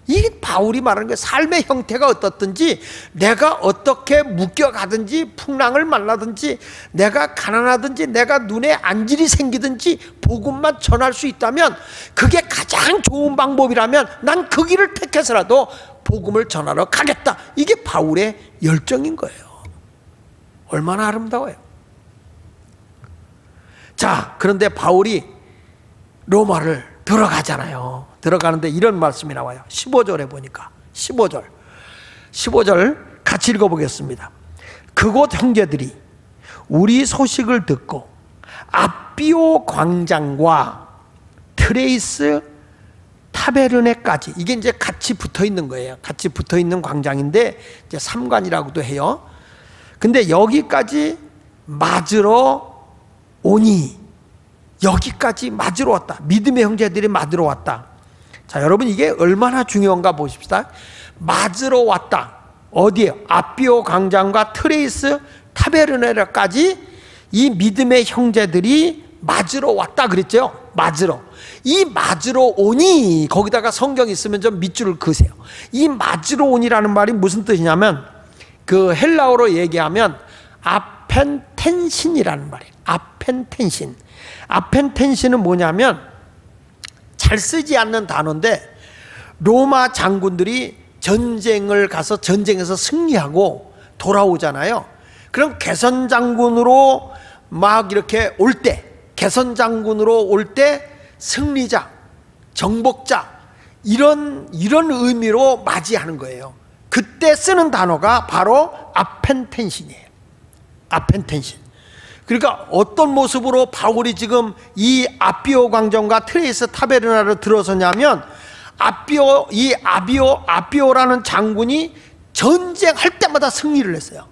이게 바울이 말하는 거예요. 삶의 형태가 어떻든지, 내가 어떻게 묶여가든지, 풍랑을 만나든지, 내가 가난하든지, 내가 눈에 안질이 생기든지 복음만 전할 수 있다면, 그게 가장 좋은 방법이라면 난 그 길을 택해서라도 복음을 전하러 가겠다. 이게 바울의 열정인 거예요. 얼마나 아름다워요. 자, 그런데 바울이 로마를 들어가잖아요. 들어가는데 이런 말씀이 나와요. 15절에 보니까 15절 같이 읽어보겠습니다. 그곳 형제들이 우리 소식을 듣고 아비오 광장과 트레이스 타베르네까지, 이게 이제 같이 붙어 있는 거예요. 같이 붙어 있는 광장인데 이제 삼관이라고도 해요. 근데 여기까지 맞으러 오니, 여기까지 맞으러 왔다. 믿음의 형제들이 맞으러 왔다. 자, 여러분 이게 얼마나 중요한가 보십시다. 맞으러 왔다. 어디에? 아비오 광장과 트레이스 타베르네까지 이 믿음의 형제들이 맞으러 왔다 그랬죠. 맞으러. 이 맞으러 오니, 거기다가 성경 있으면 좀 밑줄을 그으세요. 이 맞으러 오니라는 말이 무슨 뜻이냐면, 그 헬라어로 얘기하면 아펜텐신이라는 말이에요. 아펜텐신. 아펜텐신은 뭐냐면 잘 쓰지 않는 단어인데, 로마 장군들이 전쟁을 가서 전쟁에서 승리하고 돌아오잖아요. 그럼 개선 장군으로 막 이렇게 올 때, 개선 장군으로 올 때 승리자, 정복자, 이런 의미로 맞이하는 거예요. 그때 쓰는 단어가 바로 아펜텐신이에요. 아펜텐신. 그러니까 어떤 모습으로 바울이 지금 이 아비오 광장과 트레이스 타베르나를 들어서냐면, 아비오라는 장군이 전쟁할 때마다 승리를 했어요.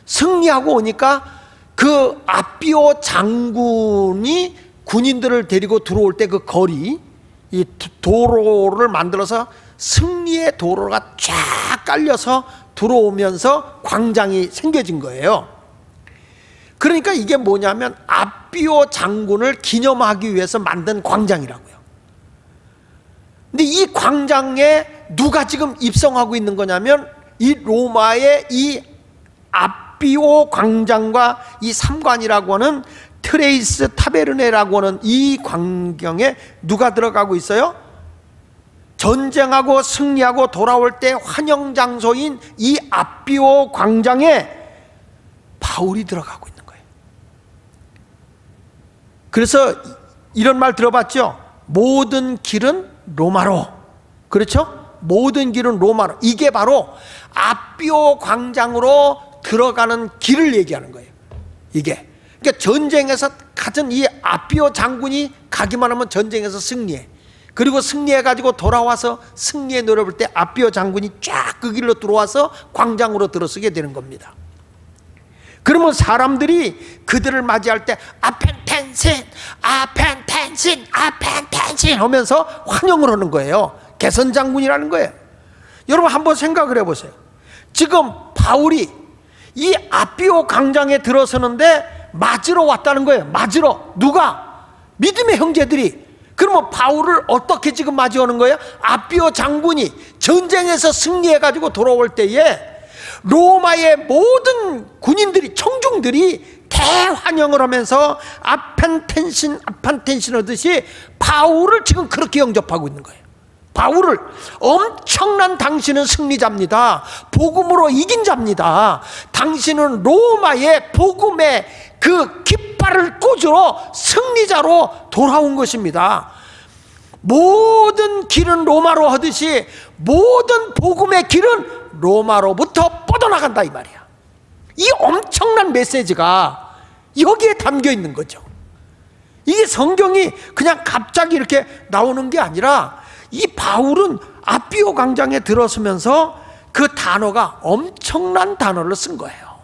승리하고 오니까 그 아비오 장군이 군인들을 데리고 들어올 때 그 거리, 이 도로를 만들어서 승리의 도로가 쫙 깔려서 들어오면서 광장이 생겨진 거예요. 그러니까 이게 뭐냐면 아비오 장군을 기념하기 위해서 만든 광장이라고요. 근데 이 광장에 누가 지금 입성하고 있는 거냐면, 이 로마의 이 아비오 광장과 이 삼관이라고 하는 트레이스 타베르네라고 하는 이 광경에 누가 들어가고 있어요? 전쟁하고 승리하고 돌아올 때 환영 장소인 이 아비오 광장에 바울이 들어가고 있는 거예요. 그래서 이런 말 들어봤죠? 모든 길은 로마로. 그렇죠? 모든 길은 로마로. 이게 바로 아비오 광장으로 들어가는 길을 얘기하는 거예요. 이게. 그러니까 전쟁에서 가진 이 아비오 장군이 가기만 하면 전쟁에서 승리해. 그리고 승리해가지고 돌아와서 승리의 노래 볼 때 아비오 장군이 쫙 그 길로 들어와서 광장으로 들어서게 되는 겁니다. 그러면 사람들이 그들을 맞이할 때 아펜텐신, 아펜텐신, 아펜텐신 하면서 환영을 하는 거예요. 개선 장군이라는 거예요. 여러분 한번 생각을 해보세요. 지금 바울이 이 아비오 광장에 들어서는데 맞으러 왔다는 거예요. 맞으러. 누가? 믿음의 형제들이. 그러면 바울을 어떻게 지금 맞이하는 거예요? 아비오 장군이 전쟁에서 승리해가지고 돌아올 때에 로마의 모든 군인들이, 청중들이 대환영을 하면서 아펜텐신 하듯이 바울을 지금 그렇게 영접하고 있는 거예요. 바울을 엄청난, 당신은 승리자입니다. 복음으로 이긴 자입니다. 당신은 로마의 복음의 그 깃발을 꽂으러 승리자로 돌아온 것입니다. 모든 길은 로마로 하듯이 모든 복음의 길은 로마로부터 뻗어나간다 이 말이야. 이 엄청난 메시지가 여기에 담겨 있는 거죠. 이게 성경이 그냥 갑자기 이렇게 나오는 게 아니라, 이 바울은 아비오 광장에 들어서면서 그 단어가 엄청난 단어를 쓴 거예요.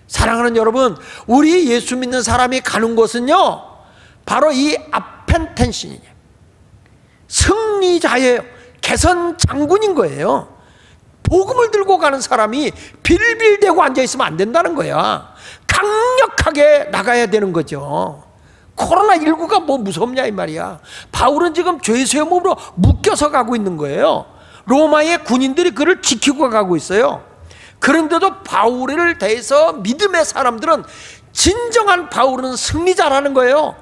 사랑하는 여러분, 우리 예수 믿는 사람이 가는 곳은요 바로 이 아펜텐신이에요. 승리자예요. 개선 장군인 거예요. 복음을 들고 가는 사람이 빌빌대고 앉아있으면 안 된다는 거야. 강력하게 나가야 되는 거죠. 코로나19가 뭐 무섭냐 이 말이야. 바울은 지금 죄수의 몸으로 묶여서 가고 있는 거예요. 로마의 군인들이 그를 지키고 가고 있어요. 그런데도 바울을 대해서 믿음의 사람들은, 진정한 바울은 승리자라는 거예요.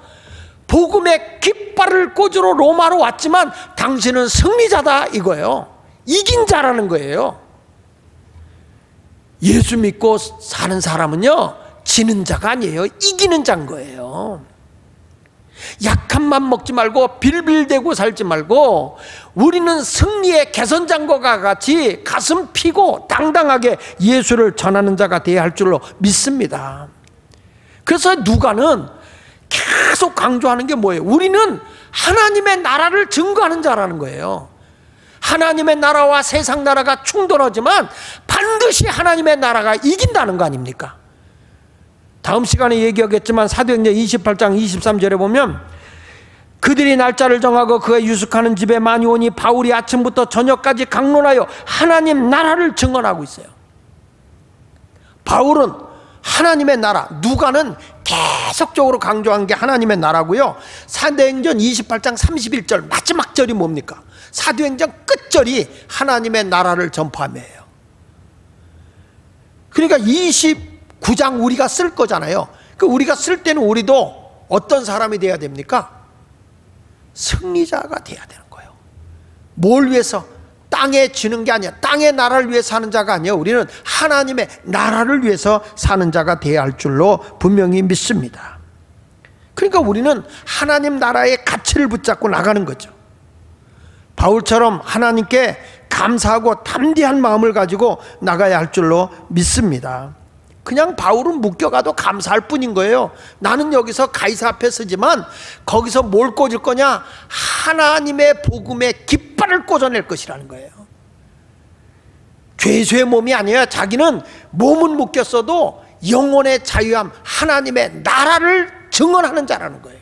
복음의 깃발을 꽂으러 로마로 왔지만 당신은 승리자다 이거예요. 이긴 자라는 거예요. 예수 믿고 사는 사람은요 지는 자가 아니에요. 이기는 자인 거예요. 약한만 먹지 말고 빌빌대고 살지 말고 우리는 승리의 개선장과 같이 가슴 피고 당당하게 예수를 전하는 자가 되어야 할 줄로 믿습니다. 그래서 누가는 계속 강조하는 게 뭐예요? 우리는 하나님의 나라를 증거하는 자라는 거예요. 하나님의 나라와 세상 나라가 충돌하지만 반드시 하나님의 나라가 이긴다는 거 아닙니까? 다음 시간에 얘기하겠지만 사도행전 28장 23절에 보면 그들이 날짜를 정하고 그가 유숙하는 집에 많이 오니 바울이 아침부터 저녁까지 강론하여 하나님 나라를 증언하고 있어요. 바울은 하나님의 나라, 누가는 계속적으로 강조한 게 하나님의 나라고요. 사도행전 28장 31절 마지막 절이 뭡니까? 사도행전 끝절이 하나님의 나라를 전파함이에요. 그러니까 29장 우리가 쓸 거잖아요. 그 우리가 쓸 때는 우리도 어떤 사람이 돼야 됩니까? 승리자가 돼야 되는 거예요. 뭘 위해서? 땅에 지는 게 아니야. 땅의 나라를 위해 사는 자가 아니에요. 우리는 하나님의 나라를 위해서 사는 자가 돼야 할 줄로 분명히 믿습니다. 그러니까 우리는 하나님 나라의 가치를 붙잡고 나가는 거죠. 바울처럼 하나님께 감사하고 담대한 마음을 가지고 나가야 할 줄로 믿습니다. 그냥 바울은 묶여가도 감사할 뿐인 거예요. 나는 여기서 가이사 앞에 서지만 거기서 뭘 꽂을 거냐? 하나님의 복음의 깃발을 꽂아낼 것이라는 거예요. 죄수의 몸이 아니에요. 자기는 몸은 묶였어도 영혼의 자유함, 하나님의 나라를 증언하는 자라는 거예요.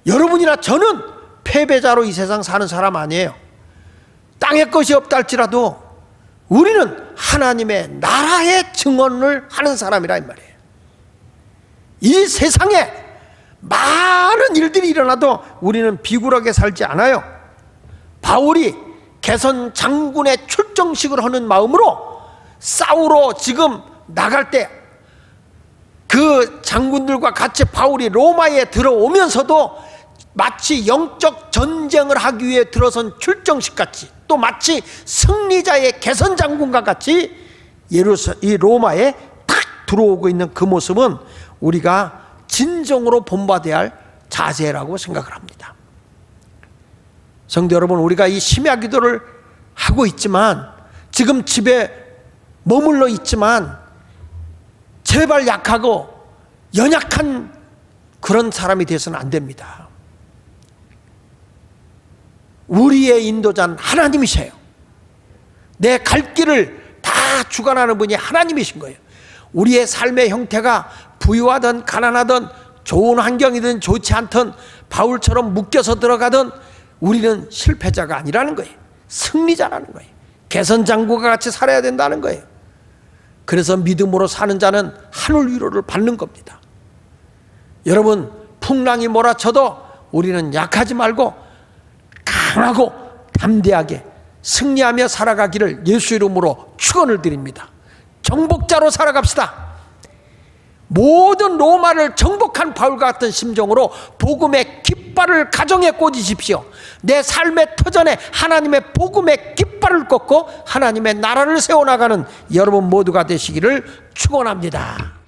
여러분이나 저는 패배자로 이 세상 사는 사람 아니에요. 땅에 것이 없다 할지라도 우리는 하나님의 나라의 증언을 하는 사람이라 이 말이에요. 이 세상에 많은 일들이 일어나도 우리는 비굴하게 살지 않아요. 바울이 개선 장군의 출정식을 하는 마음으로 싸우러 지금 나갈 때 그 장군들과 같이 바울이 로마에 들어오면서도 마치 영적 전쟁을 하기 위해 들어선 출정식 같이, 또 마치 승리자의 개선 장군과 같이 이 로마에 딱 들어오고 있는 그 모습은 우리가 진정으로 본받아야 할 자세라고 생각을 합니다. 성도 여러분, 우리가 이 심야 기도를 하고 있지만, 지금 집에 머물러 있지만 제발 약하고 연약한 그런 사람이 되어서는 안 됩니다. 우리의 인도자는 하나님이세요. 내 갈 길을 다 주관하는 분이 하나님이신 거예요. 우리의 삶의 형태가 부유하든 가난하든 좋은 환경이든 좋지 않든 바울처럼 묶여서 들어가든 우리는 실패자가 아니라는 거예요. 승리자라는 거예요. 개선장구가 같이 살아야 된다는 거예요. 그래서 믿음으로 사는 자는 하늘 위로를 받는 겁니다. 여러분, 풍랑이 몰아쳐도 우리는 약하지 말고 강하고 담대하게 승리하며 살아가기를 예수 이름으로 축원을 드립니다. 정복자로 살아갑시다. 모든 로마를 정복한 바울과 같은 심정으로 복음의 깃발을 가정에 꽂으십시오. 내 삶의 터전에 하나님의 복음의 깃발을 꽂고 하나님의 나라를 세워나가는 여러분 모두가 되시기를 축원합니다.